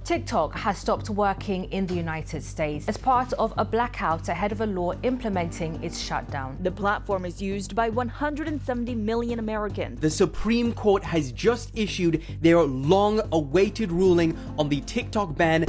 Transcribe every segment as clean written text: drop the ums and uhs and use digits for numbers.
TikTok has stopped working in the United States as part of a blackout ahead of a law implementing its shutdown. The platform is used by 170 million Americans. The Supreme Court has just issued their long-awaited ruling on the TikTok ban.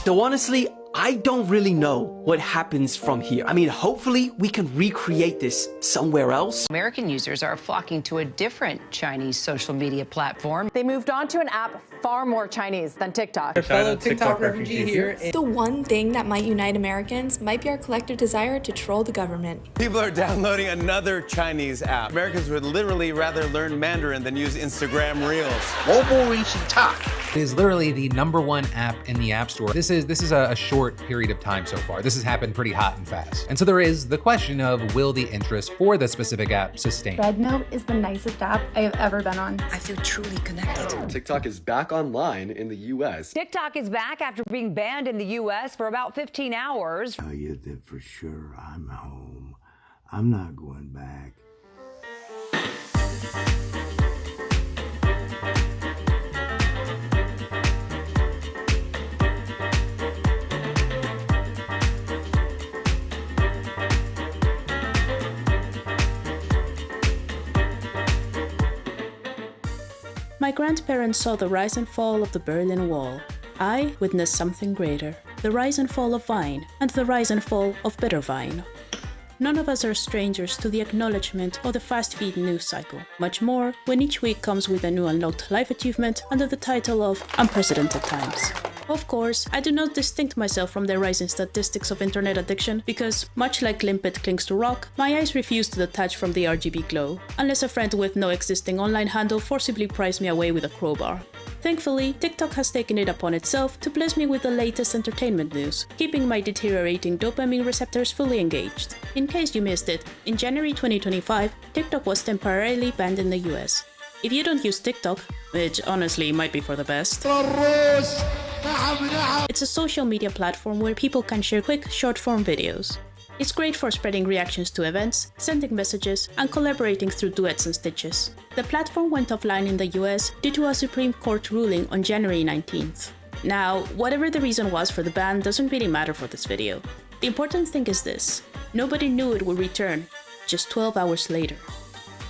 So honestly, I don't really know what happens from here. I mean, hopefully we can recreate this somewhere else. American users are flocking to a different Chinese social media platform. They moved on to an app far more Chinese than TikTok. A fellow TikTok refugee here. The one thing that might unite Americans might be our collective desire to troll the government. People are downloading another Chinese app. Americans would literally rather learn Mandarin than use Instagram Reels. It is literally the #1 app in the App Store. This is a short period of time so far. This has happened pretty hot and fast. And so there is the question of, will the interest for the specific app sustain? Rednote is the nicest app I have ever been on. I feel truly connected. TikTok is back online in the US. TikTok is back after being banned in the US for about 15 hours. Tell you that for sure I'm home. I'm not going back. My grandparents saw the rise and fall of the Berlin Wall. I witnessed something greater, the rise and fall of Vine, and the rise and fall of bitter Vine. None of us are strangers to the acknowledgement of the fast-feed news cycle, much more when each week comes with a new unlocked life achievement under the title of Unprecedented Times. Of course, I do not distinct myself from the rising statistics of internet addiction because, much like limpet clings to rock, my eyes refuse to detach from the RGB glow, unless a friend with no existing online handle forcibly pries me away with a crowbar. Thankfully, TikTok has taken it upon itself to bless me with the latest entertainment news, keeping my deteriorating dopamine receptors fully engaged. In case you missed it, in January 2025, TikTok was temporarily banned in the US. If you don't use TikTok, which honestly might be for the best, it's a social media platform where people can share quick, short-form videos. It's great for spreading reactions to events, sending messages, and collaborating through duets and stitches. The platform went offline in the US due to a Supreme Court ruling on January 19th. Now, whatever the reason was for the ban doesn't really matter for this video. The important thing is this: nobody knew it would return, just 12 hours later.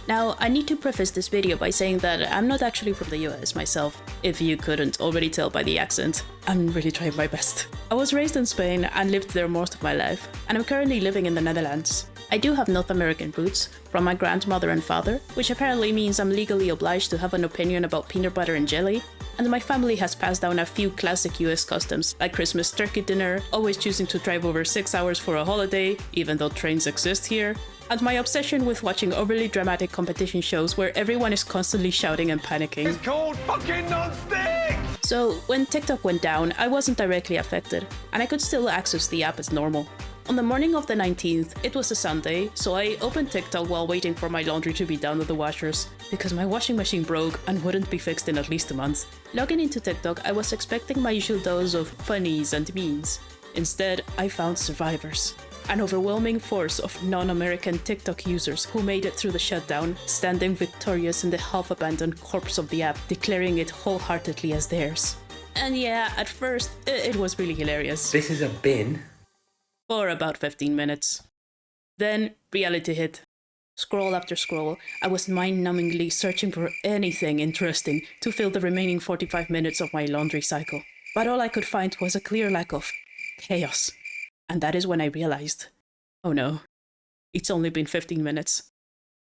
Now, I need to preface this video by saying that I'm not actually from the US myself, if you couldn't already tell by the accent. I'm really trying my best. I was raised in Spain and lived there most of my life, and I'm currently living in the Netherlands. I do have North American roots, from my grandmother and father, which apparently means I'm legally obliged to have an opinion about peanut butter and jelly, and my family has passed down a few classic US customs, like Christmas turkey dinner, always choosing to drive over 6 hours for a holiday, even though trains exist here, and my obsession with watching overly dramatic competition shows where everyone is constantly shouting and panicking. It's called fucking non-stick! So, when TikTok went down, I wasn't directly affected, and I could still access the app as normal. On the morning of the 19th, it was a Sunday, so I opened TikTok while waiting for my laundry to be done with the washers, because my washing machine broke and wouldn't be fixed in at least a month. Logging into TikTok, I was expecting my usual dose of funnies and memes. Instead, I found survivors. An overwhelming force of non-American TikTok users who made it through the shutdown, standing victorious in the half-abandoned corpse of the app, declaring it wholeheartedly as theirs. And yeah, at first, it was really hilarious. This is a bin. For about 15 minutes. Then, reality hit. Scroll after scroll, I was mind-numbingly searching for anything interesting to fill the remaining 45 minutes of my laundry cycle. But all I could find was a clear lack of chaos. And that is when I realized, oh no, it's only been 15 minutes,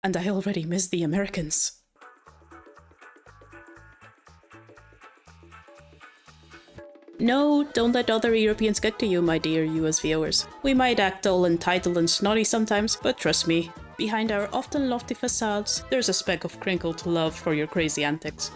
and I already missed the Americans. No, don't let other Europeans get to you, my dear US viewers. We might act all entitled and snotty sometimes, but trust me, behind our often lofty facades, there's a speck of crinkled love for your crazy antics.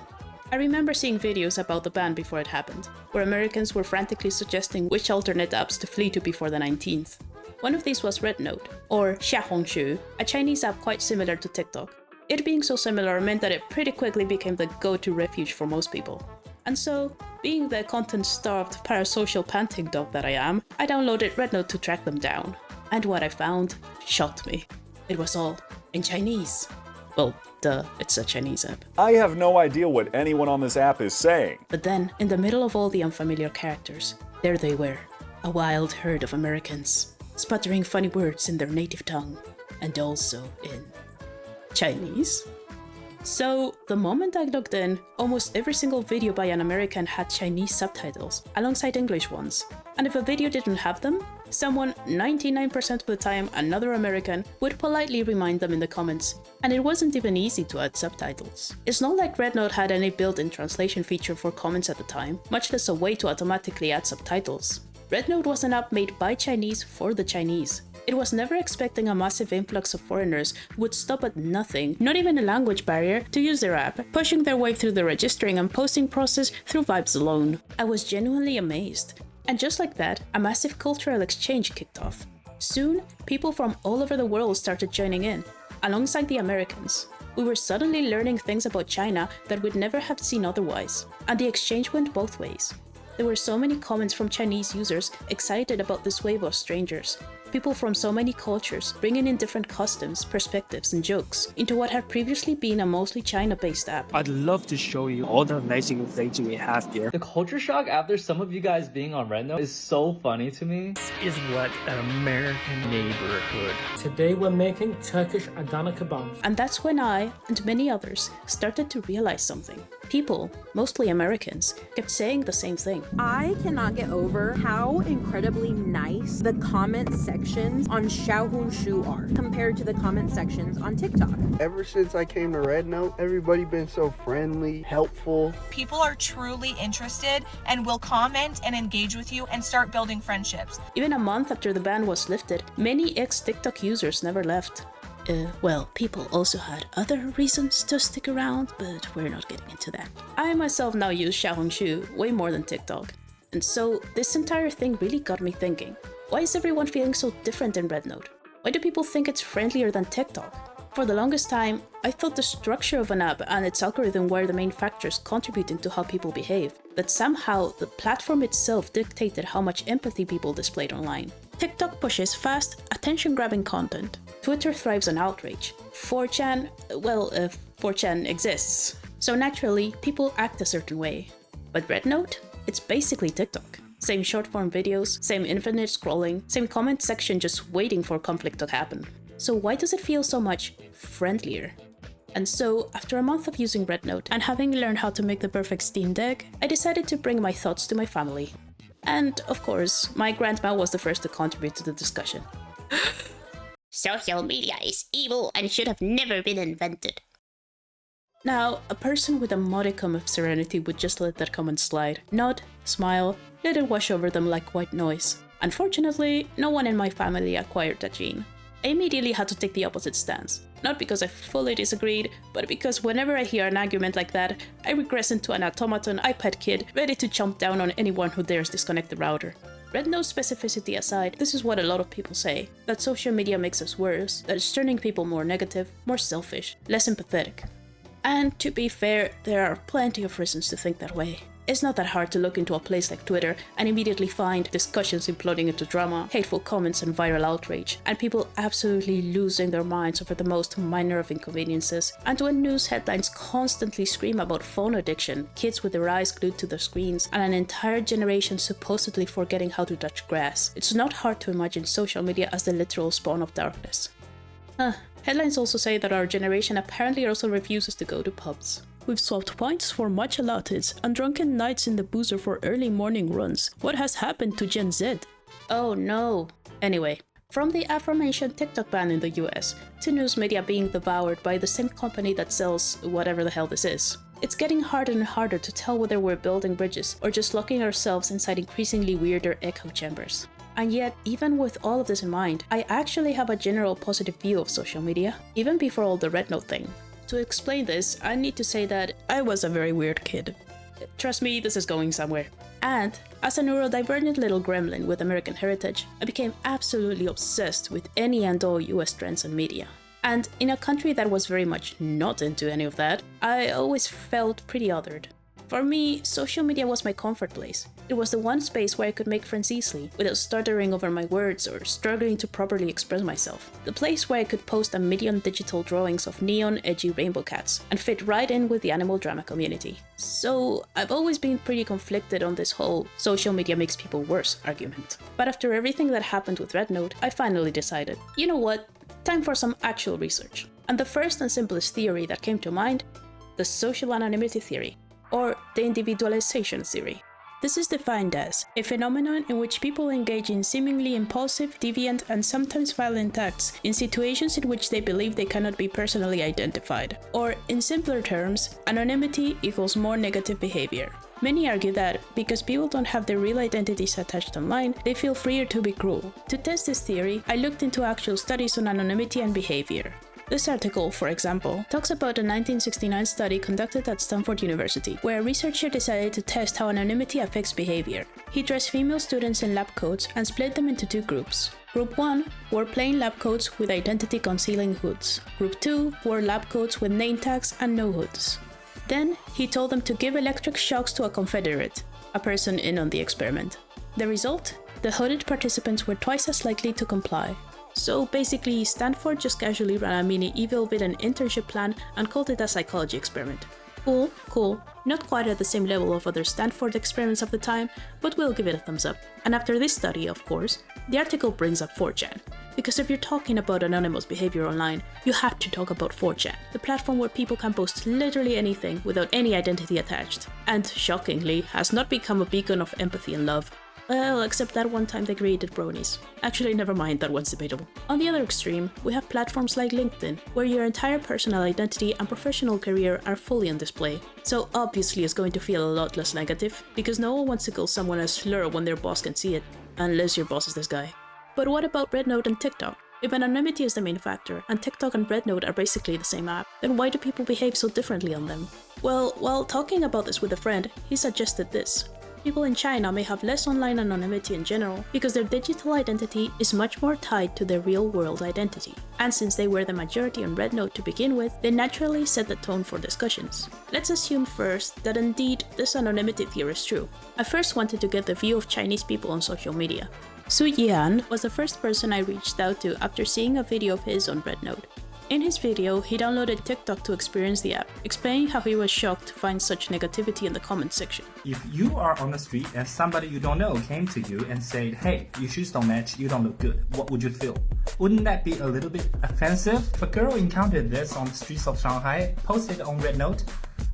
I remember seeing videos about the ban before it happened, where Americans were frantically suggesting which alternate apps to flee to before the 19th. One of these was Rednote, or Xiahongshu, a Chinese app quite similar to TikTok. It being so similar meant that it pretty quickly became the go-to refuge for most people. And so, being the content-starved parasocial panting dog that I am, I downloaded Rednote to track them down. And what I found shocked me. It was all in Chinese. Well, duh, it's a Chinese app. I have no idea what anyone on this app is saying. But then, in the middle of all the unfamiliar characters, there they were, a wild herd of Americans, sputtering funny words in their native tongue, and also in Chinese. So, the moment I logged in, almost every single video by an American had Chinese subtitles, alongside English ones. And if a video didn't have them, someone, 99% of the time another American, would politely remind them in the comments. And it wasn't even easy to add subtitles. It's not like Rednote had any built-in translation feature for comments at the time, much less a way to automatically add subtitles. Rednote was an app made by Chinese for the Chinese. It was never expecting a massive influx of foreigners who would stop at nothing, not even a language barrier, to use their app, pushing their way through the registering and posting process through vibes alone. I was genuinely amazed. And just like that, a massive cultural exchange kicked off. Soon, people from all over the world started joining in, alongside the Americans. We were suddenly learning things about China that we'd never have seen otherwise, and the exchange went both ways. There were so many comments from Chinese users excited about this wave of strangers. People from so many cultures bringing in different customs, perspectives, and jokes into what had previously been a mostly China-based app. I'd love to show you all the amazing things we have here. The culture shock after some of you guys being on Rednote is so funny to me. This is what an American neighborhood. Today we're making Turkish Adana kebabs. And that's when I, and many others, started to realize something. People, mostly Americans, kept saying the same thing. I cannot get over how incredibly nice the comment sections on Xiahongshu are compared to the comment sections on TikTok. Ever since I came to Rednote, everybody been so friendly, helpful. People are truly interested and will comment and engage with you and start building friendships. Even a month after the ban was lifted, many ex-TikTok users never left. Well, people also had other reasons to stick around, but we're not getting into that. I myself now use Xiahongshu way more than TikTok. And so, this entire thing really got me thinking. Why is everyone feeling so different in Rednote? Why do people think it's friendlier than TikTok? For the longest time, I thought the structure of an app and its algorithm were the main factors contributing to how people behave. That somehow, the platform itself dictated how much empathy people displayed online. TikTok pushes fast, attention-grabbing content. Twitter thrives on outrage. 4chan, well, 4chan exists. So naturally, people act a certain way. But Rednote? It's basically TikTok. Same short-form videos, same infinite scrolling, same comment section just waiting for conflict to happen. So why does it feel so much friendlier? And so, after a month of using Rednote and having learned how to make the perfect Steam Deck, I decided to bring my thoughts to my family. And, of course, my grandma was the first to contribute to the discussion. Social media is evil and should have never been invented. Now, a person with a modicum of serenity would just let that comment slide, nod, smile, let it wash over them like white noise. Unfortunately, no one in my family acquired that gene. I immediately had to take the opposite stance. Not because I fully disagreed, but because whenever I hear an argument like that, I regress into an automaton iPad kid ready to chomp down on anyone who dares disconnect the router. Rednote specificity aside, this is what a lot of people say, that social media makes us worse, that it's turning people more negative, more selfish, less empathetic. And to be fair, there are plenty of reasons to think that way. It's not that hard to look into a place like Twitter and immediately find discussions imploding into drama, hateful comments and viral outrage, and people absolutely losing their minds over the most minor of inconveniences, and when news headlines constantly scream about phone addiction, kids with their eyes glued to their screens, and an entire generation supposedly forgetting how to touch grass. It's not hard to imagine social media as the literal spawn of darkness. Headlines also say that our generation apparently also refuses to go to pubs. We've swapped pints for matcha lattes and drunken nights in the boozer for early morning runs. What has happened to Gen Z? Oh no. Anyway, from the aforementioned TikTok ban in the US to news media being devoured by the same company that sells whatever the hell this is. It's getting harder and harder to tell whether we're building bridges or just locking ourselves inside increasingly weirder echo chambers. And yet, even with all of this in mind, I actually have a general positive view of social media, even before all the Rednote thing. To explain this, I need to say that I was a very weird kid. Trust me, this is going somewhere. And, as a neurodivergent little gremlin with American heritage, I became absolutely obsessed with any and all US trends and media. And in a country that was very much not into any of that, I always felt pretty othered. For me, social media was my comfort place. It was the one space where I could make friends easily, without stuttering over my words or struggling to properly express myself. The place where I could post a million digital drawings of neon, edgy rainbow cats, and fit right in with the animal drama community. So, I've always been pretty conflicted on this whole social media makes people worse argument. But after everything that happened with Rednote, I finally decided, you know what? Time for some actual research. And the first and simplest theory that came to mind, the social anonymity theory, or the individualization theory. This is defined as a phenomenon in which people engage in seemingly impulsive, deviant, and sometimes violent acts in situations in which they believe they cannot be personally identified. Or, in simpler terms, anonymity equals more negative behavior. Many argue that, because people don't have their real identities attached online, they feel freer to be cruel. To test this theory, I looked into actual studies on anonymity and behavior. This article, for example, talks about a 1969 study conducted at Stanford University, where a researcher decided to test how anonymity affects behavior. He dressed female students in lab coats and split them into two groups. Group 1 wore plain lab coats with identity-concealing hoods. Group 2 wore lab coats with name tags and no hoods. Then, he told them to give electric shocks to a confederate, a person in on the experiment. The result? The hooded participants were twice as likely to comply. So basically, Stanford just casually ran a mini evil villain internship plan and called it a psychology experiment. Cool, not quite at the same level of other Stanford experiments of the time, but we'll give it a thumbs up. And after this study, of course, the article brings up 4chan. Because if you're talking about anonymous behavior online, you have to talk about 4chan, the platform where people can post literally anything without any identity attached. And, shockingly, has not become a beacon of empathy and love. Well, except that one time they created bronies. Actually, never mind, that one's debatable. On the other extreme, we have platforms like LinkedIn, where your entire personal identity and professional career are fully on display. So obviously it's going to feel a lot less negative, because no one wants to call someone a slur when their boss can see it, unless your boss is this guy. But what about Rednote and TikTok? If anonymity is the main factor, and TikTok and Rednote are basically the same app, then why do people behave so differently on them? Well, while talking about this with a friend, he suggested this. People in China may have less online anonymity in general because their digital identity is much more tied to their real-world identity. And since they were the majority on Rednote to begin with, they naturally set the tone for discussions. Let's assume first that indeed this anonymity theory is true. I first wanted to get the view of Chinese people on social media. Su Yian was the first person I reached out to after seeing a video of his on Rednote. In his video, he downloaded TikTok to experience the app, explaining how he was shocked to find such negativity in the comments section. If you are on the street and somebody you don't know came to you and said, "Hey, your shoes don't match, you don't look good," what would you feel? Wouldn't that be a little bit offensive? If a girl encountered this on the streets of Shanghai, posted on Rednote,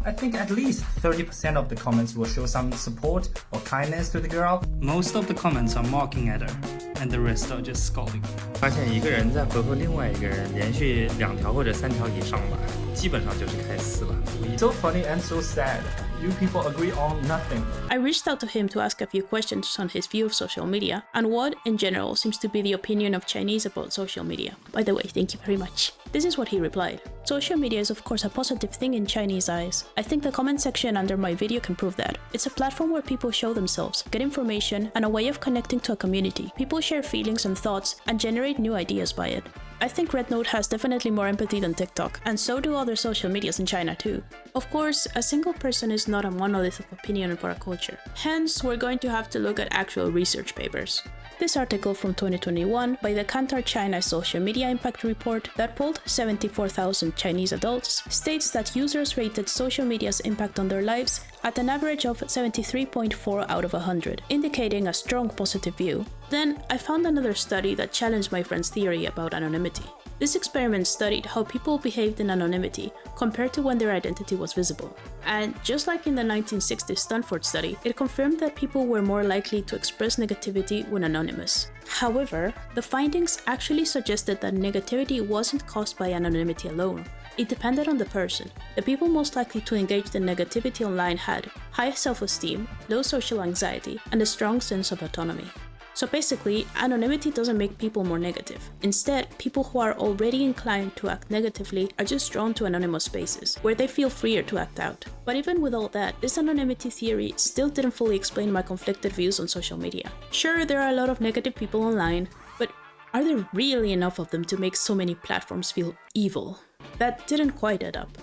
I think at least 30% of the comments will show some support or kindness to the girl. Most of the comments are mocking at her, and the rest are just scolding. 发现一个人在回复另外一个人连续2条或者3条以上吧，基本上就是开撕了。So funny and so sad. You people agree on nothing. I reached out to him to ask a few questions on his view of social media and what, in general, seems to be the opinion of Chinese about social media. By the way, thank you very much. This is what he replied. Social media is of course a positive thing in Chinese eyes. I think the comment section under my video can prove that. It's a platform where people show themselves, get information, and a way of connecting to a community. People share feelings and thoughts and generate new ideas by it. I think Rednote has definitely more empathy than TikTok, and so do other social medias in China too. Of course, a single person is not a monolith of opinion for a culture. Hence, we're going to have to look at actual research papers. This article from 2021 by the Kantar China Social Media Impact Report that polled 74,000 Chinese adults states that users rated social media's impact on their lives at an average of 73.4 out of 100, indicating a strong positive view. Then, I found another study that challenged my friend's theory about anonymity. This experiment studied how people behaved in anonymity compared to when their identity was visible. And just like in the 1960s Stanford study, it confirmed that people were more likely to express negativity when anonymous. However, the findings actually suggested that negativity wasn't caused by anonymity alone. It depended on the person. The people most likely to engage in negativity online had high self-esteem, low social anxiety, and a strong sense of autonomy. So basically, anonymity doesn't make people more negative. Instead, people who are already inclined to act negatively are just drawn to anonymous spaces, where they feel freer to act out. But even with all that, this anonymity theory still didn't fully explain my conflicted views on social media. Sure, there are a lot of negative people online, but are there really enough of them to make so many platforms feel evil? That didn't quite add up.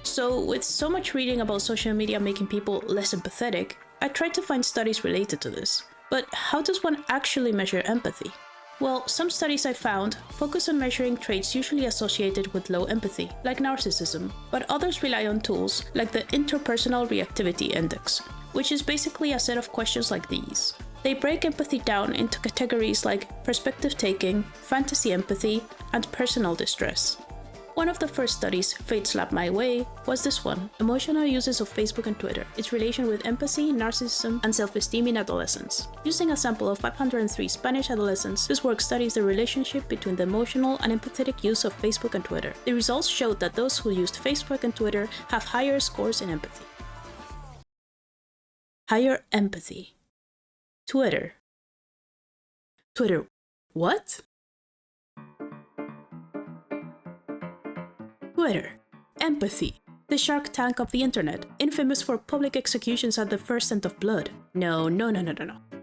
So, with so much reading about social media making people less empathetic, I tried to find studies related to this. But how does one actually measure empathy? Well, some studies I found focus on measuring traits usually associated with low empathy, like narcissism, but others rely on tools like the Interpersonal Reactivity Index, which is basically a set of questions like these. They break empathy down into categories like perspective taking, fantasy empathy, and personal distress. One of the first studies Fate slapped my way was this one: emotional uses of Facebook and Twitter, its relation with empathy, narcissism, and self-esteem in adolescents. Using a sample of 503 Spanish adolescents, this work studies the relationship between the emotional and empathetic use of Facebook and Twitter. The results showed that those who used Facebook and Twitter have higher scores in empathy. Higher empathy. Twitter. Twitter. What? Twitter. Empathy. The shark tank of the internet, infamous for public executions at the first scent of blood. No.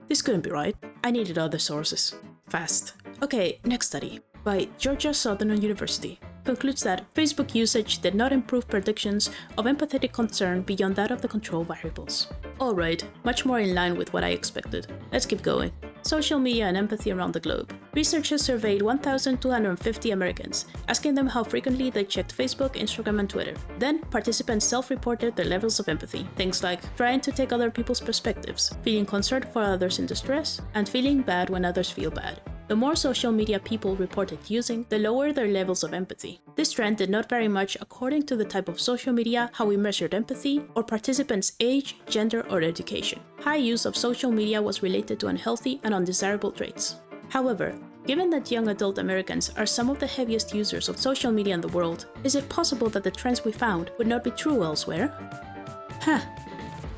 This couldn't be right. I needed other sources. Fast. Okay, next study. By Georgia Southern University. Concludes that Facebook usage did not improve predictions of empathetic concern beyond that of the control variables. Alright, much more in line with what I expected. Let's keep going. Social media and empathy around the globe. Researchers surveyed 1,250 Americans, asking them how frequently they checked Facebook, Instagram, and Twitter. Then, participants self-reported their levels of empathy. Things like trying to take other people's perspectives, feeling concerned for others in distress, and feeling bad when others feel bad. The more social media people reported using, the lower their levels of empathy. This trend did not vary much according to the type of social media, how we measured empathy, or participants' age, gender, or education. High use of social media was related to unhealthy and undesirable traits. However, given that young adult Americans are some of the heaviest users of social media in the world, is it possible that the trends we found would not be true elsewhere?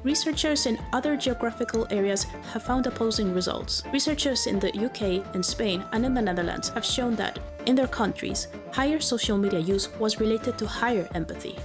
Researchers in other geographical areas have found opposing results. Researchers in the UK, in Spain, and in the Netherlands have shown that, in their countries, higher social media use was related to higher empathy.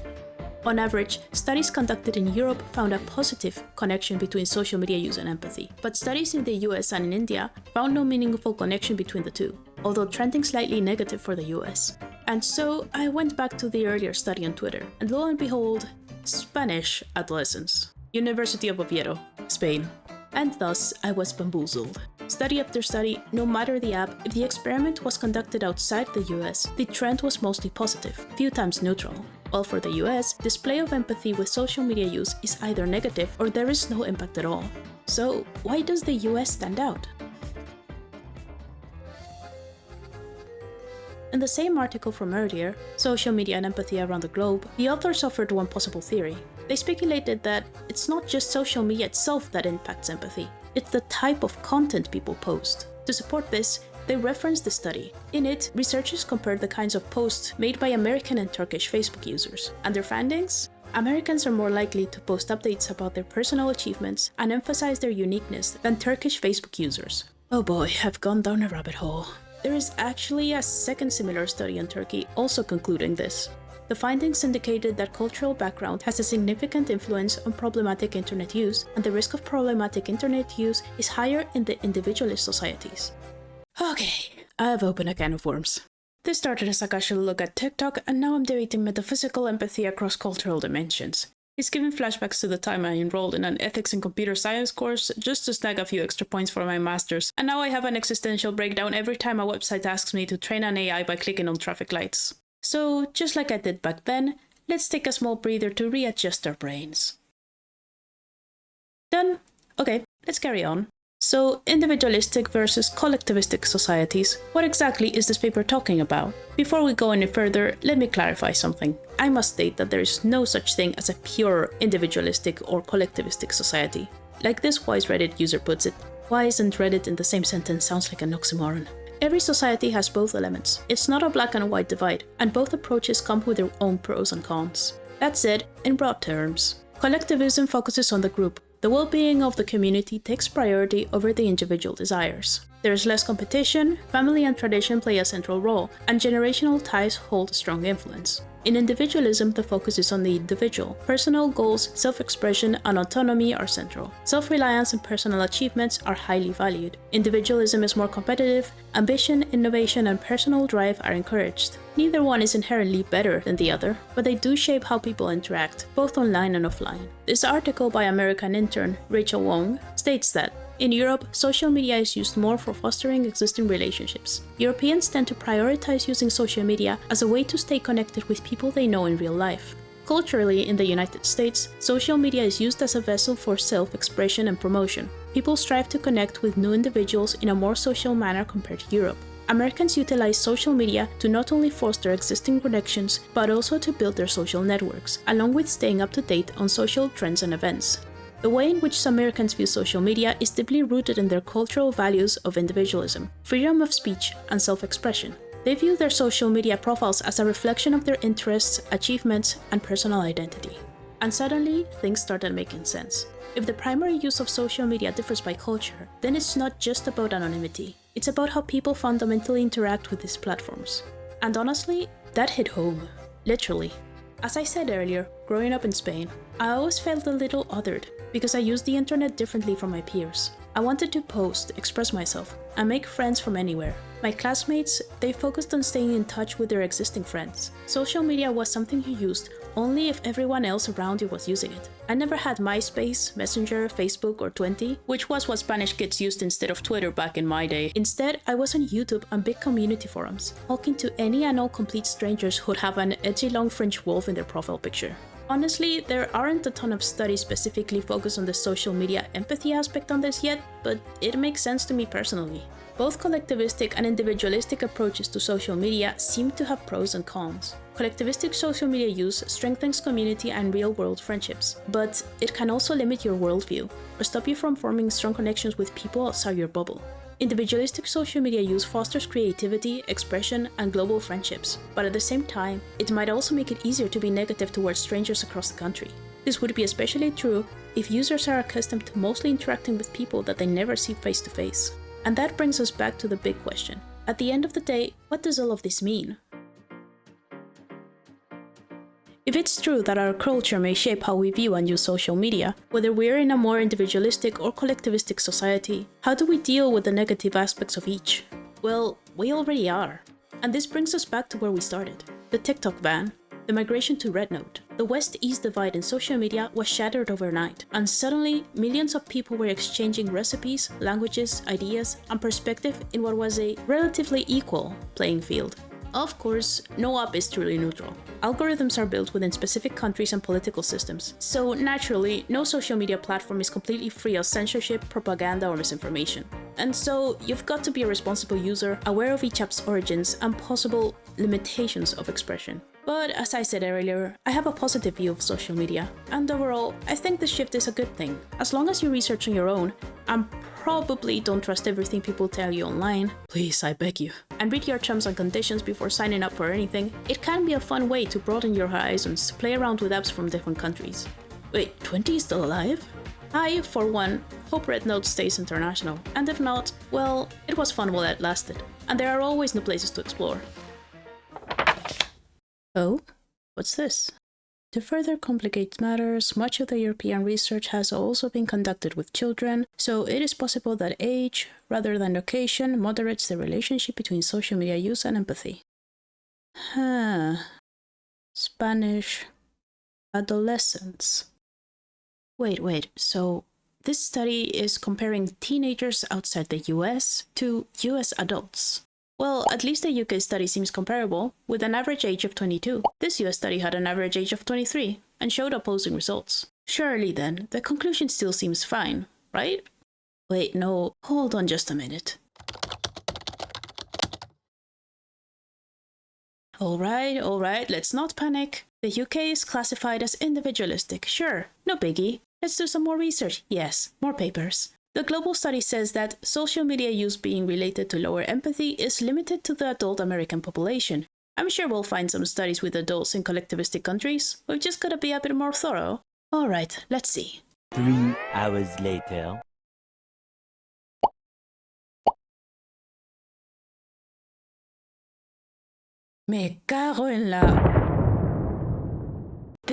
On average, studies conducted in Europe found a positive connection between social media use and empathy, but studies in the US and in India found no meaningful connection between the two, although trending slightly negative for the US. And so I went back to the earlier study on Twitter, and lo and behold, Spanish adolescents. University of Oviedo, Spain. And thus, I was bamboozled. Study after study, no matter the app, if the experiment was conducted outside the US, the trend was mostly positive, few times neutral. While for the US, display of empathy with social media use is either negative or there is no impact at all. So, why does the US stand out? In the same article from earlier, Social Media and Empathy Around the Globe, the authors offered one possible theory. They speculated that it's not just social media itself that impacts empathy, it's the type of content people post. To support this, they referenced the study. In it, researchers compared the kinds of posts made by American and Turkish Facebook users. And their findings? Americans are more likely to post updates about their personal achievements and emphasize their uniqueness than Turkish Facebook users. Oh boy, I've gone down a rabbit hole. There is actually a second similar study in Turkey also concluding this. The findings indicated that cultural background has a significant influence on problematic internet use, and the risk of problematic internet use is higher in the individualist societies. Okay, I have opened a can of worms. This started as a casual look at TikTok, and now I'm debating metaphysical empathy across cultural dimensions. It's giving flashbacks to the time I enrolled in an ethics and computer science course just to snag a few extra points for my master's, and now I have an existential breakdown every time a website asks me to train an AI by clicking on traffic lights. So, just like I did back then, let's take a small breather to readjust our brains. Done? Okay, let's carry on. So, individualistic versus collectivistic societies, what exactly is this paper talking about? Before we go any further, let me clarify something. I must state that there is no such thing as a pure individualistic or collectivistic society. Like this wise Reddit user puts it, wise and Reddit in the same sentence sounds like an oxymoron. Every society has both elements. It's not a black and white divide, and both approaches come with their own pros and cons. That said, in broad terms, collectivism focuses on the group. The well-being of the community takes priority over the individual desires. There is less competition, family and tradition play a central role, and generational ties hold a strong influence. In individualism, the focus is on the individual. Personal goals, self-expression, and autonomy are central. Self-reliance and personal achievements are highly valued. Individualism is more competitive. Ambition, innovation, and personal drive are encouraged. Neither one is inherently better than the other, but they do shape how people interact, both online and offline. This article by American intern Rachel Wong states that in Europe, social media is used more for fostering existing relationships. Europeans tend to prioritize using social media as a way to stay connected with people they know in real life. Culturally, in the United States, social media is used as a vessel for self-expression and promotion. People strive to connect with new individuals in a more social manner compared to Europe. Americans utilize social media to not only foster existing connections, but also to build their social networks, along with staying up to date on social trends and events. The way in which some Americans view social media is deeply rooted in their cultural values of individualism, freedom of speech, and self-expression. They view their social media profiles as a reflection of their interests, achievements, and personal identity. And suddenly, things started making sense. If the primary use of social media differs by culture, then it's not just about anonymity. It's about how people fundamentally interact with these platforms. And honestly, that hit home. Literally. As I said earlier, growing up in Spain, I always felt a little othered because I used the internet differently from my peers. I wanted to post, express myself, and make friends from anywhere. My classmates, they focused on staying in touch with their existing friends. Social media was something you used only if everyone else around you was using it. I never had MySpace, Messenger, Facebook, or Twenty, which was what Spanish kids used instead of Twitter back in my day. Instead, I was on YouTube and big community forums, talking to any and all complete strangers who'd have an edgy long French wolf in their profile picture. Honestly, there aren't a ton of studies specifically focused on the social media empathy aspect on this yet, but it makes sense to me personally. Both collectivistic and individualistic approaches to social media seem to have pros and cons. Collectivistic social media use strengthens community and real-world friendships, but it can also limit your worldview or stop you from forming strong connections with people outside your bubble. Individualistic social media use fosters creativity, expression, and global friendships, but at the same time, it might also make it easier to be negative towards strangers across the country. This would be especially true if users are accustomed to mostly interacting with people that they never see face to face. And that brings us back to the big question. At the end of the day, what does all of this mean? If it's true that our culture may shape how we view and use social media, whether we're in a more individualistic or collectivistic society, how do we deal with the negative aspects of each? Well, we already are. And this brings us back to where we started. The TikTok ban, the migration to Rednote. The West-East divide in social media was shattered overnight, and suddenly millions of people were exchanging recipes, languages, ideas, and perspective in what was a relatively equal playing field. Of course, no app is truly neutral. Algorithms are built within specific countries and political systems, so naturally, no social media platform is completely free of censorship, propaganda, or misinformation. And so, you've got to be a responsible user, aware of each app's origins and possible limitations of expression. But as I said earlier, I have a positive view of social media, and overall, I think the shift is a good thing. As long as you research on your own, and probably don't trust everything people tell you online, please, I beg you, and read your terms and conditions before signing up for anything, it can be a fun way to broaden your horizons, play around with apps from different countries. Wait, 20 is still alive? I, for one, hope Rednote stays international, and if not, well, it was fun while it lasted, and there are always new places to explore. Oh, what's this? To further complicate matters, much of the European research has also been conducted with children, so it is possible that age, rather than location, moderates the relationship between social media use and empathy. Spanish adolescents. Wait, so this study is comparing teenagers outside the US to US adults. Well, at least the UK study seems comparable, with an average age of 22. This US study had an average age of 23, and showed opposing results. Surely then, the conclusion still seems fine, right? Wait, no, hold on just a minute. Alright, let's not panic. The UK is classified as individualistic, sure, no biggie. Let's do some more research, yes, more papers. The global study says that social media use being related to lower empathy is limited to the adult American population. I'm sure we'll find some studies with adults in collectivistic countries. We've just gotta be a bit more thorough. Alright, let's see. 3 hours later. Me cago en la...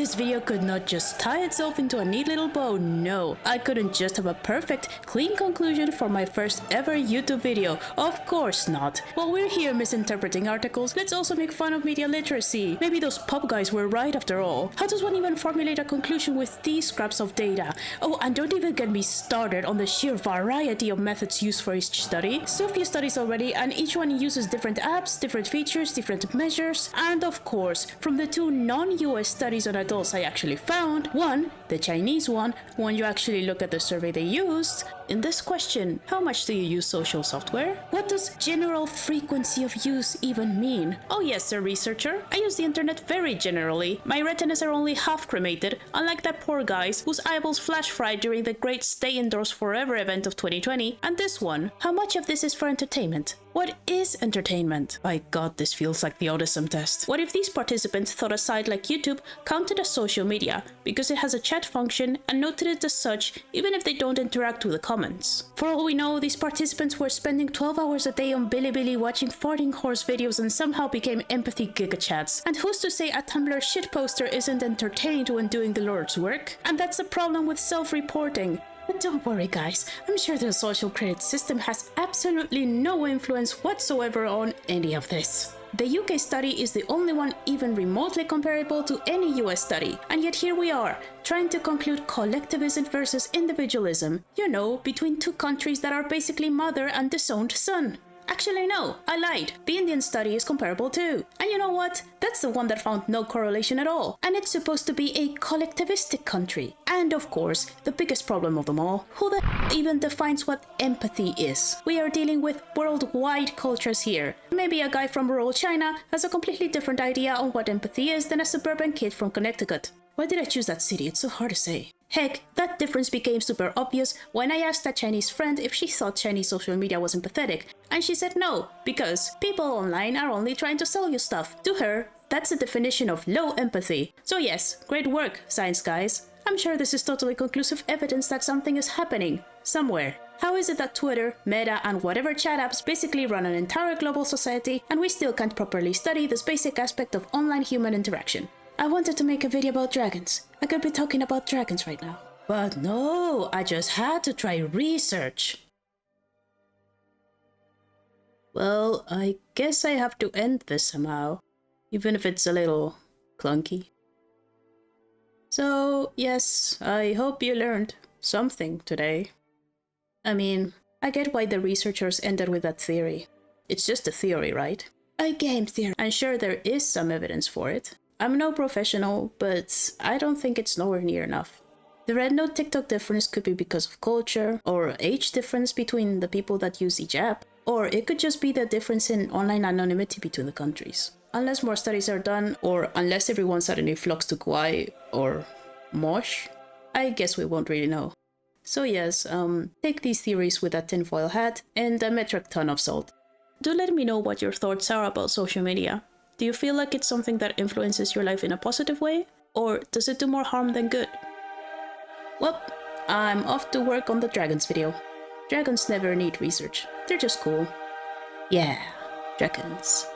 This video could not just tie itself into a neat little bow, no. I couldn't just have a perfect, clean conclusion for my first ever YouTube video. Of course not. While we're here misinterpreting articles, let's also make fun of media literacy. Maybe those pop guys were right after all. How does one even formulate a conclusion with these scraps of data? Oh, and don't even get me started on the sheer variety of methods used for each study. So few studies already, and each one uses different apps, different features, different measures, and of course, from the two non-US studies on adults I actually found, one, the Chinese one, when you actually look at the survey they used, in this question, how much do you use social software? What does general frequency of use even mean? Oh yes, sir researcher, I use the internet very generally. My retinas are only half cremated, unlike that poor guy's whose eyeballs flash fried during the great stay indoors forever event of 2020. And this one, how much of this is for entertainment? What is entertainment? By God, this feels like the autism test. What if these participants thought a site like YouTube counted as social media because it has a chat function and noted it as such even if they don't interact with the comments? For all we know, these participants were spending 12 hours a day on Bilibili watching farting horse videos and somehow became empathy gigachats. And who's to say a Tumblr shitposter isn't entertained when doing the Lord's work? And that's the problem with self-reporting. But don't worry guys, I'm sure the social credit system has absolutely no influence whatsoever on any of this. The UK study is the only one even remotely comparable to any US study, and yet here we are, trying to conclude collectivism versus individualism, you know, between two countries that are basically mother and disowned son. Actually no, I lied. The Indian study is comparable too. And you know what? That's the one that found no correlation at all. And it's supposed to be a collectivistic country. And of course, the biggest problem of them all, who the even defines what empathy is? We are dealing with worldwide cultures here. Maybe a guy from rural China has a completely different idea on what empathy is than a suburban kid from Connecticut. Why did I choose that city? It's so hard to say. Heck, that difference became super obvious when I asked a Chinese friend if she thought Chinese social media was empathetic, and she said no, because people online are only trying to sell you stuff. To her, that's the definition of low empathy. So yes, great work, science guys. I'm sure this is totally conclusive evidence that something is happening, somewhere. How is it that Twitter, Meta, and whatever chat apps basically run an entire global society, and we still can't properly study this basic aspect of online human interaction? I wanted to make a video about dragons. I could be talking about dragons right now. But no, I just had to try research. Well, I guess I have to end this somehow, even if it's a little clunky. So, yes, I hope you learned something today. I mean, I get why the researchers ended with that theory. It's just a theory, right? A game theory. I'm sure there is some evidence for it. I'm no professional, but I don't think it's nowhere near enough. The Rednote TikTok difference could be because of culture, or age difference between the people that use each app, or it could just be the difference in online anonymity between the countries. Unless more studies are done, or unless everyone suddenly flocks to Kauai or Mosh, I guess we won't really know. So yes, take these theories with a tinfoil hat and a metric ton of salt. Do let me know what your thoughts are about social media. Do you feel like it's something that influences your life in a positive way? Or does it do more harm than good? Well, I'm off to work on the dragons video. Dragons never need research. They're just cool. Yeah, dragons.